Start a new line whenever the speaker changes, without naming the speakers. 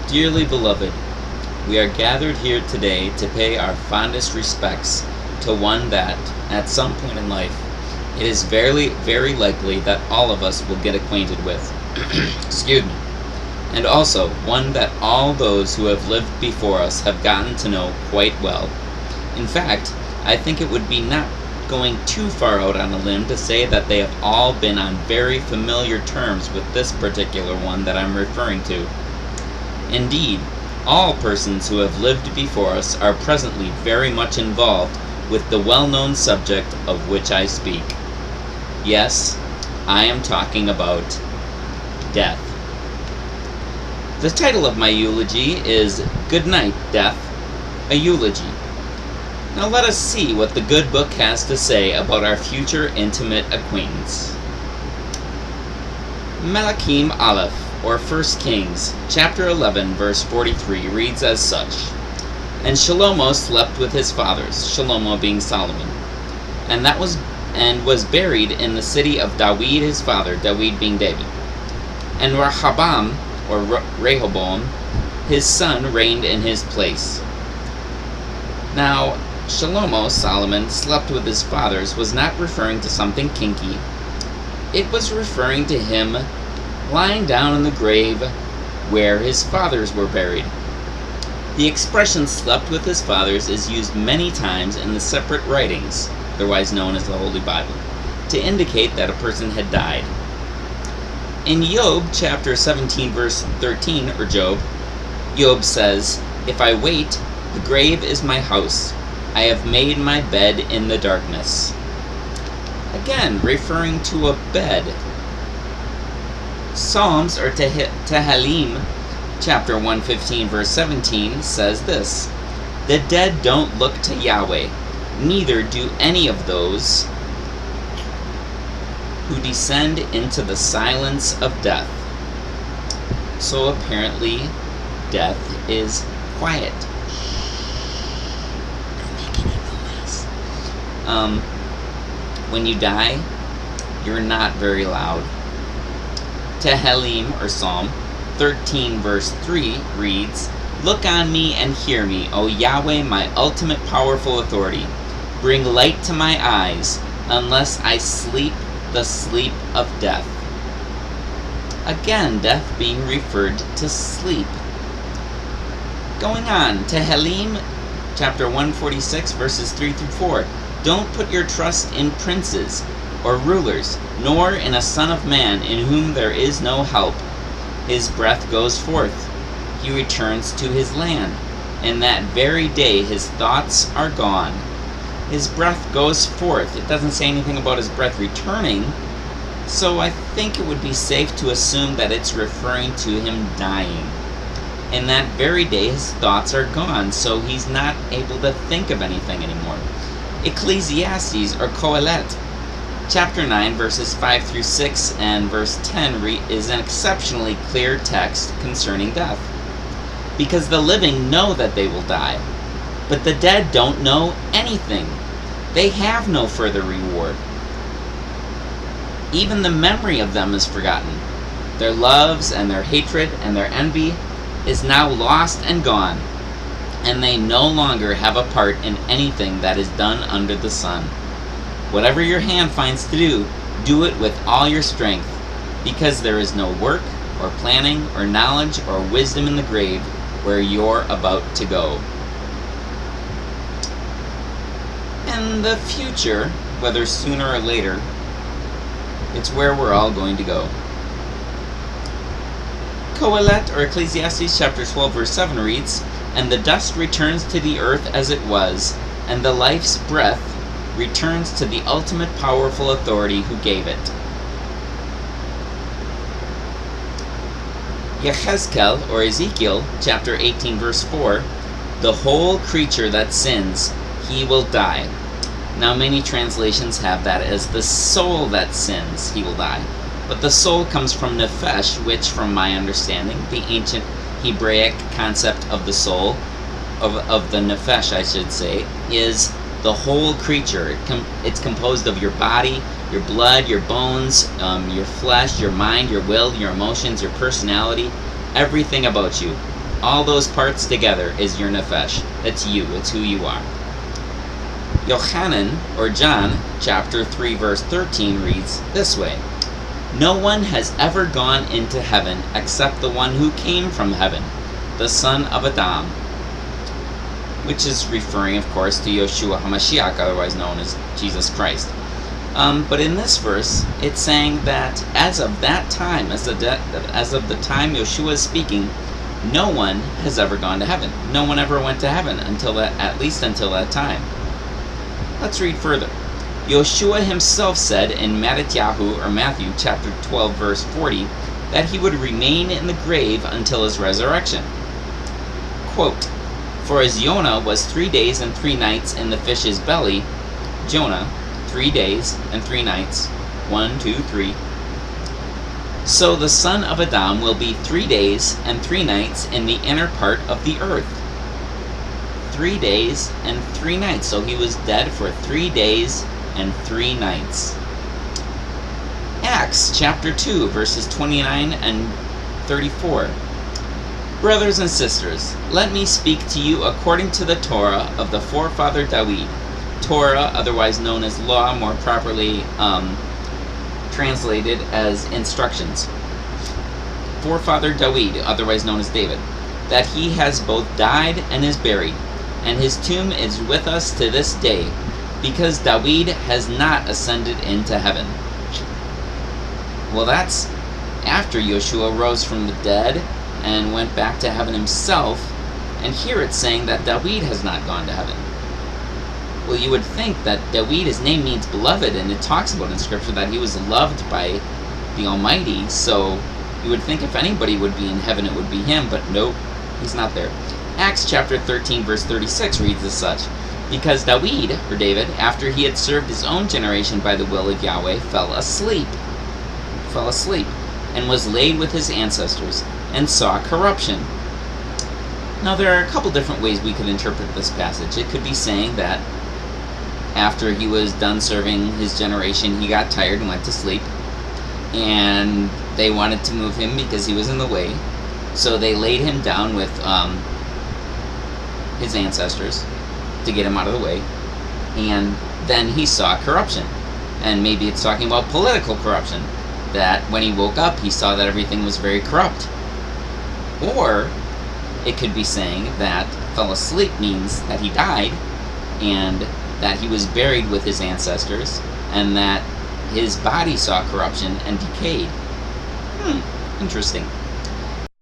Dearly beloved, we are gathered here today to pay our fondest respects to one that, at some point in life, it is very likely that all of us will get acquainted with. Excuse me. And also one that all those who have lived before us have gotten to know quite well. In fact, I think it would be not going too far out on a limb to say that they have all been on very familiar terms with this particular one that I'm referring to. Indeed, all persons who have lived before us are presently very much involved with the well-known subject of which I speak. Yes, I am talking about death. The title of my eulogy is Good Night, Death, a Eulogy. Now let us see what the good book has to say about our future intimate acquaintance. Melachim Aleph, or 1 Kings, chapter 11, verse 43, reads as such. And Shlomo slept with his fathers, Shlomo being Solomon, and was buried in the city of David his father, David being David. And Rehoboam, or Rehoboam, his son, reigned in his place. Now, Shlomo, Solomon, slept with his fathers was not referring to something kinky. It was referring to him lying down in the grave where his fathers were buried. The expression slept with his fathers is used many times in the separate writings, otherwise known as the Holy Bible, to indicate that a person had died. In Job chapter 17 verse 13, or Job says, If I wait, the grave is my house. I have made my bed in the darkness. Again, referring to a bed. Psalms, or Tehillim, chapter 115 verse 17, says this, The dead don't look to Yahweh, neither do any of those who descend into the silence of death. So apparently, death is quiet. Not making a noise. When you die, you're not very loud. Tehillim, or Psalm 13 verse 3 reads, Look on me and hear me, O Yahweh, my ultimate powerful authority. Bring light to my eyes, unless I sleep the sleep of death. Again, death being referred to sleep. Going on, Tehillim, chapter 146, verses 3 through 4. Don't put your trust in princes or rulers, nor in a son of man in whom there is no help. His breath goes forth. He returns to his land. In that very day his thoughts are gone. His breath goes forth. It doesn't say anything about his breath returning, so I think it would be safe to assume that it's referring to him dying. In that very day his thoughts are gone, so he's not able to think of anything anymore. Ecclesiastes, or Kohelet, chapter 9, verses 5 through 6 and verse 10 is an exceptionally clear text concerning death. Because the living know that they will die, but the dead don't know anything. They have no further reward. Even the memory of them is forgotten. Their loves and their hatred and their envy is now lost and gone, and they no longer have a part in anything that is done under the sun. Whatever your hand finds to do, do it with all your strength, because there is no work, or planning, or knowledge, or wisdom in the grave where you're about to go. In the future, whether sooner or later, it's where we're all going to go. Kohelet, or Ecclesiastes chapter 12 verse 7 reads, And the dust returns to the earth as it was, and the life's breath returns to the ultimate powerful authority who gave it. Yechezkel, or Ezekiel, chapter 18, verse 4, The whole creature that sins, he will die. Now many translations have that as the soul that sins, he will die. But the soul comes from nephesh, which, from my understanding, the ancient Hebraic concept of the soul, of the nephesh, I should say, is the whole creature. It's composed of your body, your blood, your bones, your flesh, your mind, your will, your emotions, your personality, everything about you. All those parts together is your nefesh. It's you. It's who you are. Yochanan, or John, chapter 3, verse 13 reads this way: No one has ever gone into heaven except the one who came from heaven, the Son of Adam. Which is referring, of course, to Yeshua HaMashiach, otherwise known as Jesus Christ. But in this verse, it's saying that as of that time, as of the time Yeshua is speaking, no one has ever gone to heaven. No one ever went to heaven at least until that time. Let's read further. Yeshua himself said in Matthew chapter 12, verse 40, that he would remain in the grave until his resurrection. Quote, For as Jonah was 3 days and 3 nights in the fish's belly, Jonah, 3 days and 3 nights, 1, 2, 3, so the Son of Adam will be 3 days and 3 nights in the inner part of the earth. 3 days and 3 nights. So he was dead for 3 days and 3 nights. Acts chapter 2, verses 29 and 34. Brothers and sisters, let me speak to you according to the Torah of the forefather David. Torah, otherwise known as law, more properly translated as instructions. Forefather David, otherwise known as David, that he has both died and is buried, and his tomb is with us to this day, because David has not ascended into heaven. Well, that's after Yeshua rose from the dead and went back to heaven himself, and here it's saying that David has not gone to heaven. Well, you would think that David, his name means beloved, and it talks about in Scripture that he was loved by the Almighty, so you would think if anybody would be in heaven, it would be him, but nope, he's not there. Acts chapter 13, verse 36 reads as such: Because David, or David, after he had served his own generation by the will of Yahweh, fell asleep, and was laid with his ancestors, and saw corruption. Now, there are a couple different ways we could interpret this passage. It could be saying that after he was done serving his generation, he got tired and went to sleep, and they wanted to move him because he was in the way, so they laid him down with his ancestors to get him out of the way, and then he saw corruption. And maybe it's talking about political corruption, that when he woke up, he saw that everything was very corrupt. Or it could be saying that fell asleep means that he died, and that he was buried with his ancestors, and that his body saw corruption and decayed. Interesting.